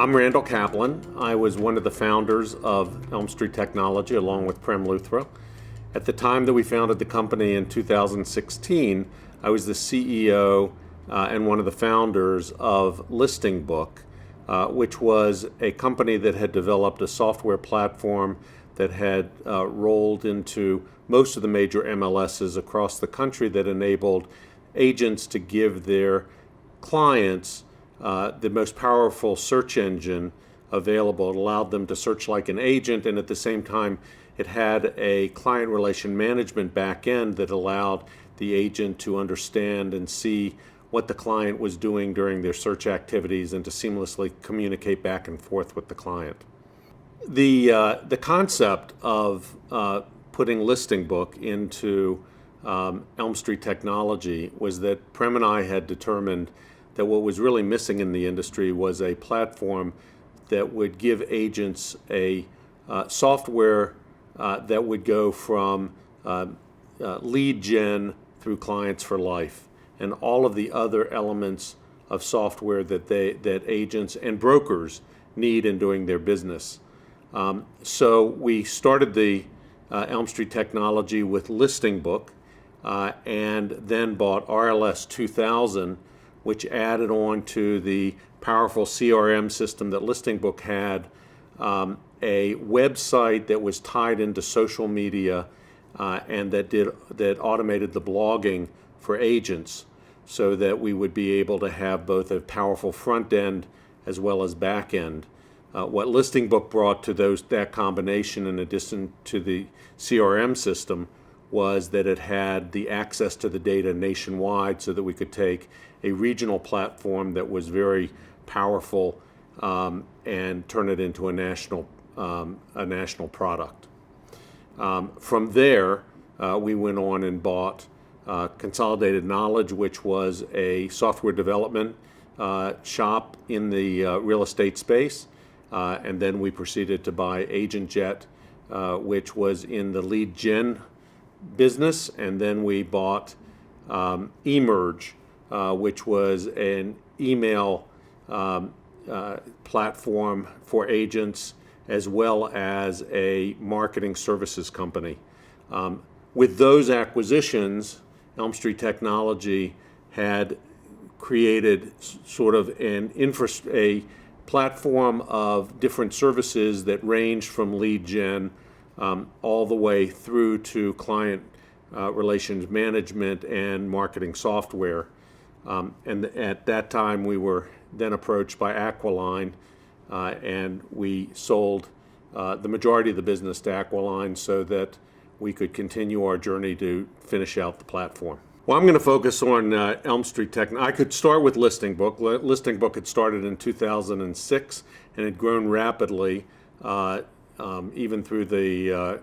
I'm Randall Kaplan. I was one of the founders of Elm Street Technology along with Prem Luthra. At the time that we founded the company in 2016, I was the CEO and one of the founders of Listingbook, which was a company that had developed a software platform that had rolled into most of the major MLSs across the country that enabled agents to give their clients the most powerful search engine available. It allowed them to search like an agent, and at the same time it had a client relation management back end that allowed the agent to understand and see what the client was doing during their search activities and to seamlessly communicate back and forth with the client. The concept of putting Listingbook into Elm Street Technology was that Prem and I had determined that what was really missing in the industry was a platform that would give agents a software that would go from lead gen through clients for life and all of the other elements of software that agents and brokers need in doing their business. So we started the Elm Street Technology with Listingbook and then bought RLS 2000, which added on to the powerful CRM system that Listingbook had, a website that was tied into social media and that automated the blogging for agents so that we would be able to have both a powerful front end as well as back end. What Listingbook brought to that combination, in addition to the CRM system, was that it had the access to the data nationwide so that we could take a regional platform that was very powerful and turn it into a national product. From there, we went on and bought Consolidated Knowledge, which was a software development shop in the real estate space. And then we proceeded to buy AgentJet, which was in the lead gen business. And then we bought Emerge, which was an email platform for agents as well as a marketing services company. With those acquisitions, Elm Street Technology had created sort of a platform of different services that ranged from lead gen all the way through to client relations management and marketing software. And at that time, we were then approached by Aquiline, and we sold the majority of the business to Aquiline so that we could continue our journey to finish out the platform. Well, I'm going to focus on Elm Street Tech. I could start with Listingbook. Listingbook had started in 2006 and had grown rapidly, even through the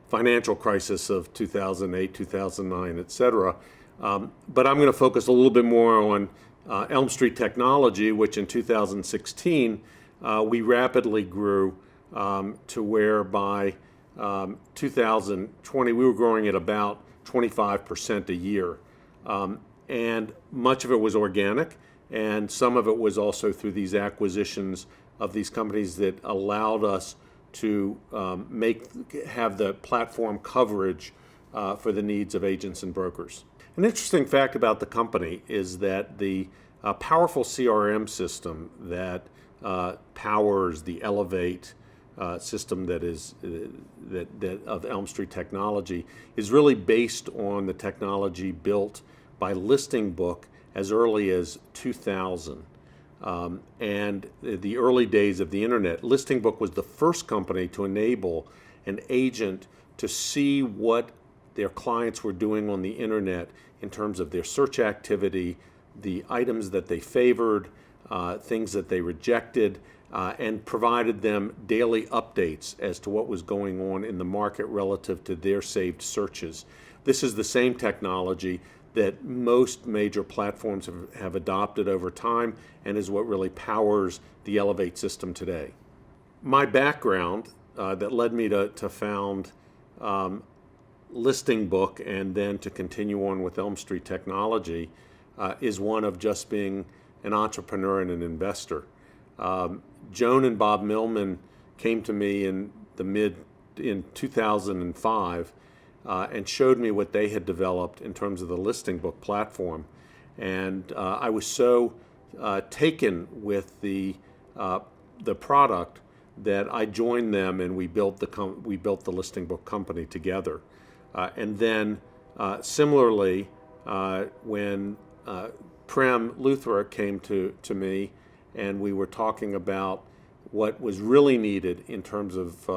financial crisis of 2008, 2009, et cetera. But I'm going to focus a little bit more on Elm Street Technology, which in 2016 we rapidly grew to where by 2020 we were growing at about 25% a year. And much of it was organic, and some of it was also through these acquisitions of these companies that allowed us to have the platform coverage for the needs of agents and brokers. An interesting fact about the company is that the powerful CRM system that powers the Elevate system that of Elm Street Technology is really based on the technology built by Listingbook as early as 2000. And the early days of the internet, Listingbook was the first company to enable an agent to see what their clients were doing on the internet in terms of their search activity, the items that they favored, things that they rejected, and provided them daily updates as to what was going on in the market relative to their saved searches. This is the same technology that most major platforms have adopted over time and is what really powers the Elevate system today. My background that led me to found Listingbook and then to continue on with Elm Street Technology is one of just being an entrepreneur and an investor. Joan and Bob Millman came to me in 2005 and showed me what they had developed in terms of the Listingbook platform, and I was so taken with the product that I joined them, and we built the Listingbook company together. And then similarly, when Prem Luthra came to me, and we were talking about what was really needed in terms of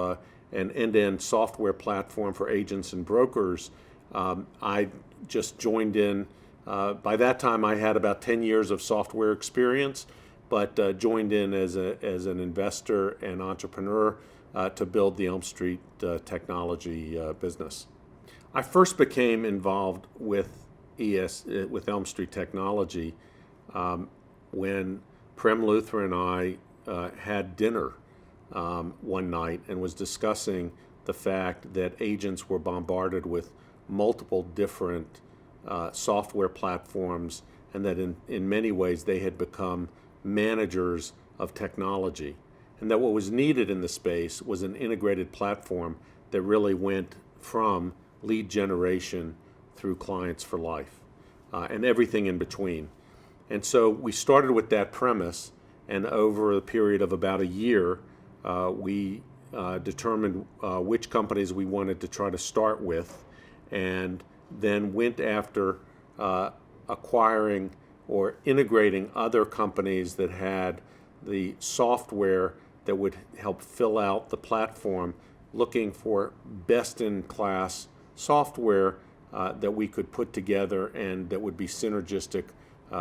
an end-to-end software platform for agents and brokers, I just joined in. By that time, I had about 10 years of software experience, but joined in as an investor and entrepreneur to build the Elm Street Technology business. I first became involved with Elm Street Technology when Prem Luthra and I had dinner one night and was discussing the fact that agents were bombarded with multiple different software platforms, and that in many ways they had become managers of technology, and that what was needed in the space was an integrated platform that really went from lead generation through clients for life and everything in between. And so we started with that premise, and over a period of about a year, we determined which companies we wanted to try to start with, and then went after acquiring or integrating other companies that had the software that would help fill out the platform, looking for best-in-class software that we could put together and that would be synergistic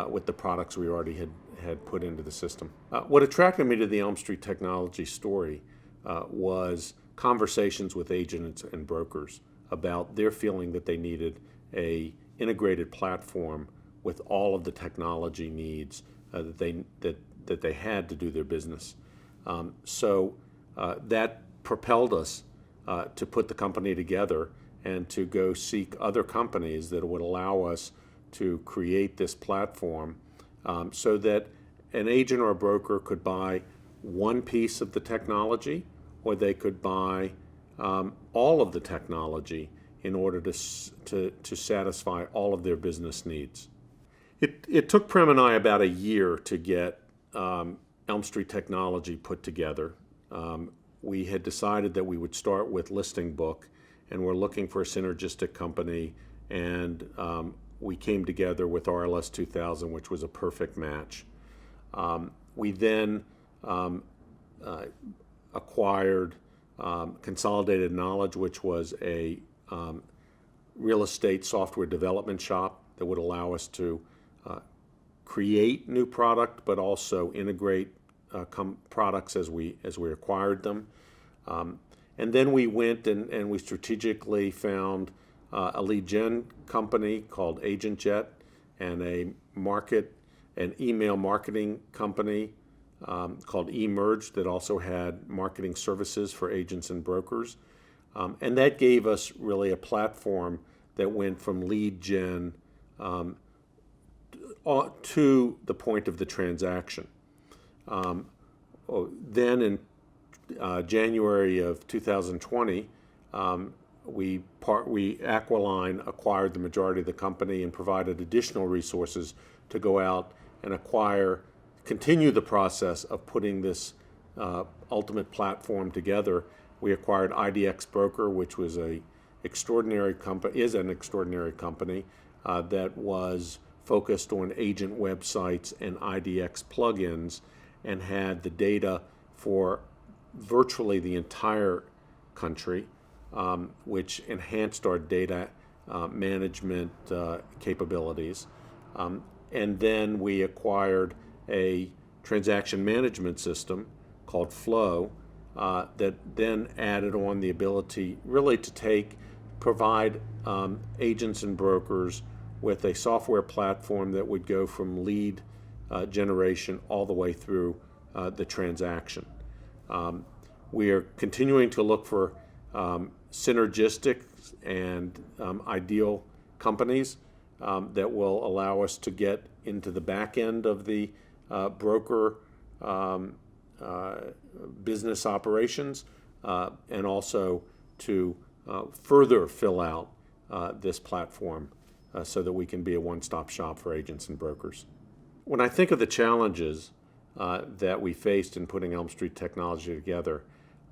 with the products we already had put into the system. What attracted me to the Elm Street Technology story was conversations with agents and brokers about their feeling that they needed a integrated platform with all of the technology needs that they had to do their business. So that propelled us to put the company together and to go seek other companies that would allow us to create this platform so that an agent or a broker could buy one piece of the technology, or they could buy all of the technology in order to satisfy all of their business needs. It took Prem and I about a year to get Elm Street Technology put together. We had decided that we would start with Listingbook, and we're looking for a synergistic company, and we came together with RLS 2000, which was a perfect match. We then acquired Consolidated Knowledge, which was a real estate software development shop that would allow us to create new product, but also integrate products as we acquired them. And then we went and we strategically found a lead gen company called AgentJet, and an email marketing company called eMerge that also had marketing services for agents and brokers. And that gave us really a platform that went from lead gen to the point of the transaction. Then in January of 2020, Aquiline acquired the majority of the company and provided additional resources to go out and continue the process of putting this ultimate platform together. We acquired IDX Broker, which was is an extraordinary company that was focused on agent websites and IDX plugins, and had the data for virtually the entire country, which enhanced our data management capabilities. And then we acquired a transaction management system called Flow that then added on the ability really to provide agents and brokers with a software platform that would go from lead generation all the way through the transaction. We are continuing to look for synergistic and ideal companies that will allow us to get into the back end of the broker business operations, and also to further fill out this platform so that we can be a one-stop shop for agents and brokers. When I think of the challenges that we faced in putting Elm Street Technology together,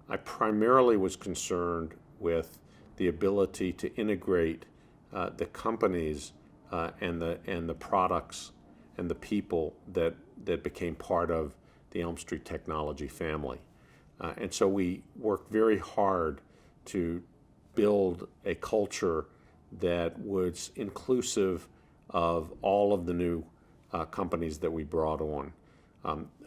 I primarily was concerned with the ability to integrate the companies and the products and the people that became part of the Elm Street Technology family. And so we worked very hard to build a culture that was inclusive of all of the new companies that we brought on.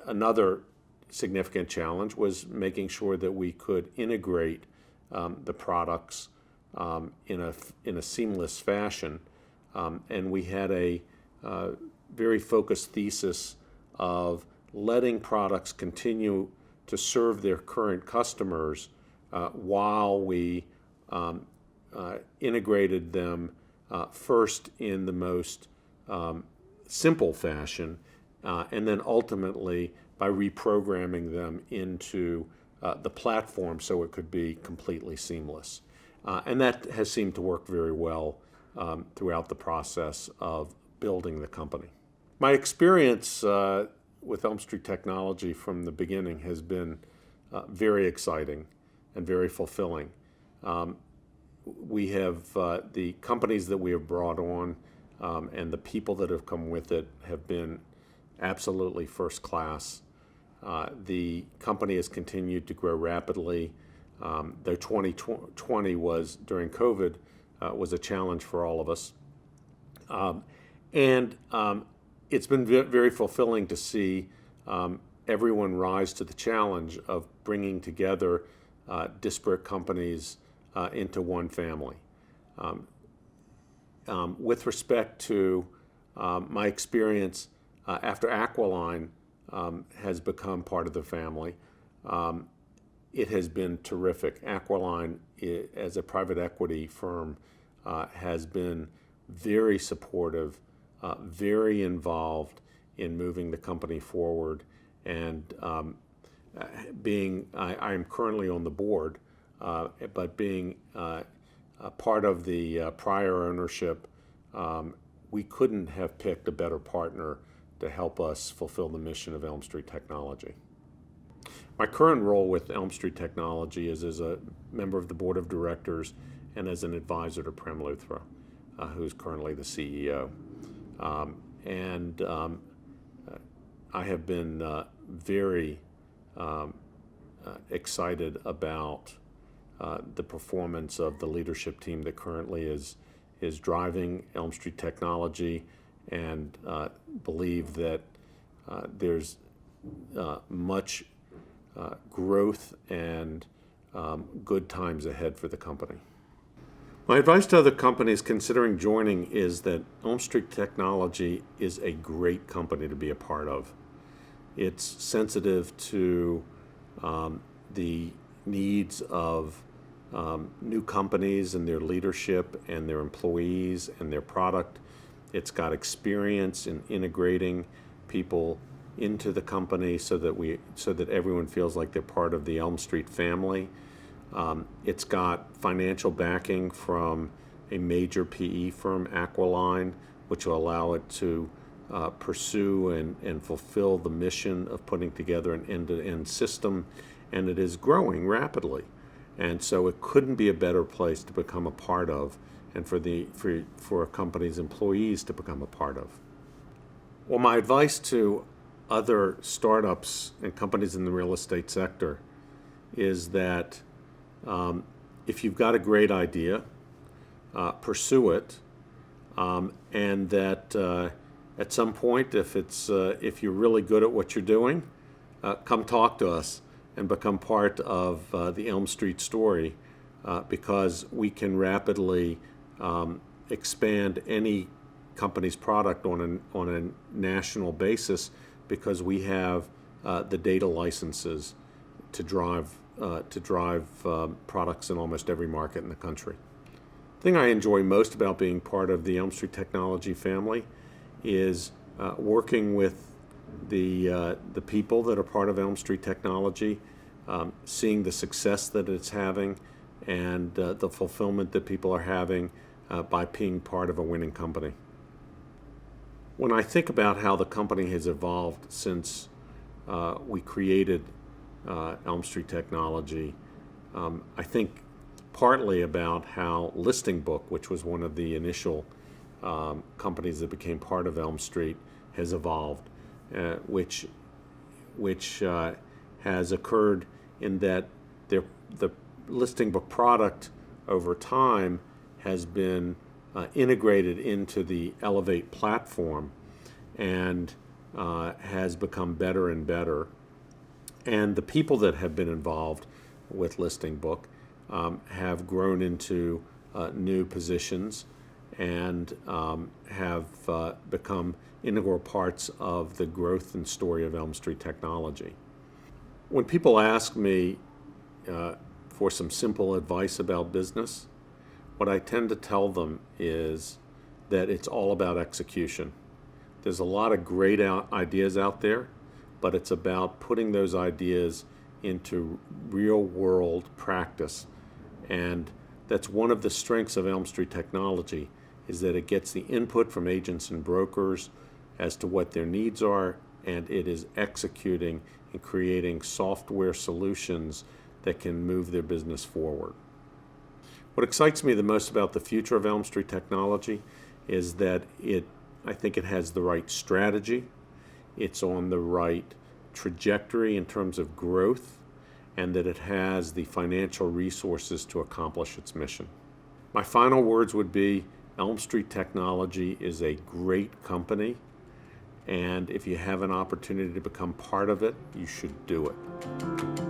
Another significant challenge was making sure that we could integrate the products in a seamless fashion, and we had a very focused thesis of letting products continue to serve their current customers while we integrated them first in the most simple fashion, and then ultimately by reprogramming them into the platform so it could be completely seamless. And that has seemed to work very well throughout the process of building the company. My experience with Elm Street Technology from the beginning has been very exciting and very fulfilling. We have the companies that we have brought on and the people that have come with it have been absolutely first class. The company has continued to grow rapidly. Though 2020 was, during COVID, was a challenge for all of us. And it's been very fulfilling to see everyone rise to the challenge of bringing together disparate companies into one family. With respect to my experience after Aquiline has become part of the family, it has been terrific. Aquiline, as a private equity firm, has been very supportive, very involved in moving the company forward. And I am currently on the board, but being part of the prior ownership, we couldn't have picked a better partner to help us fulfill the mission of Elm Street Technology. My current role with Elm Street Technology is as a member of the board of directors and as an advisor to Prem Luthra, who's currently the CEO. I have been very excited about the performance of the leadership team that currently is driving Elm Street Technology, and believe that there's much growth and good times ahead for the company. My advice to other companies considering joining is that Elm Street Technology is a great company to be a part of. It's sensitive to the needs of new companies and their leadership and their employees and their product. It's got experience in integrating people into the company so that everyone feels like they're part of the Elm Street family. It's got financial backing from a major PE firm, Aquiline, which will allow it to pursue and fulfill the mission of putting together an end-to-end system, and it is growing rapidly. And so it couldn't be a better place to become a part of, and for a company's employees to become a part of. Well, my advice to other startups and companies in the real estate sector is that if you've got a great idea, pursue it, and that at some point, if you're really good at what you're doing, come talk to us and become part of the Elm Street story, because we can rapidly expand any company's product on a national basis, because we have the data licenses to drive products in almost every market in the country. The thing I enjoy most about being part of the Elm Street Technology family is working with the people that are part of Elm Street Technology, seeing the success that it's having, and the fulfillment that people are having by being part of a winning company. When I think about how the company has evolved since we created Elm Street Technology, I think partly about how Listingbook, which was one of the initial companies that became part of Elm Street, has evolved, which has occurred in that the Listingbook product over time has been integrated into the Elevate platform and has become better and better. And the people that have been involved with Listingbook have grown into new positions and have become integral parts of the growth and story of Elm Street Technology. When people ask me for some simple advice about business, what I tend to tell them is that it's all about execution. There's a lot of great ideas out there, but it's about putting those ideas into real-world practice. And that's one of the strengths of Elm Street Technology, is that it gets the input from agents and brokers as to what their needs are, and it is executing and creating software solutions that can move their business forward. What excites me the most about the future of Elm Street Technology is that I think it has the right strategy, it's on the right trajectory in terms of growth, and that it has the financial resources to accomplish its mission. My final words would be, Elm Street Technology is a great company, and if you have an opportunity to become part of it, you should do it.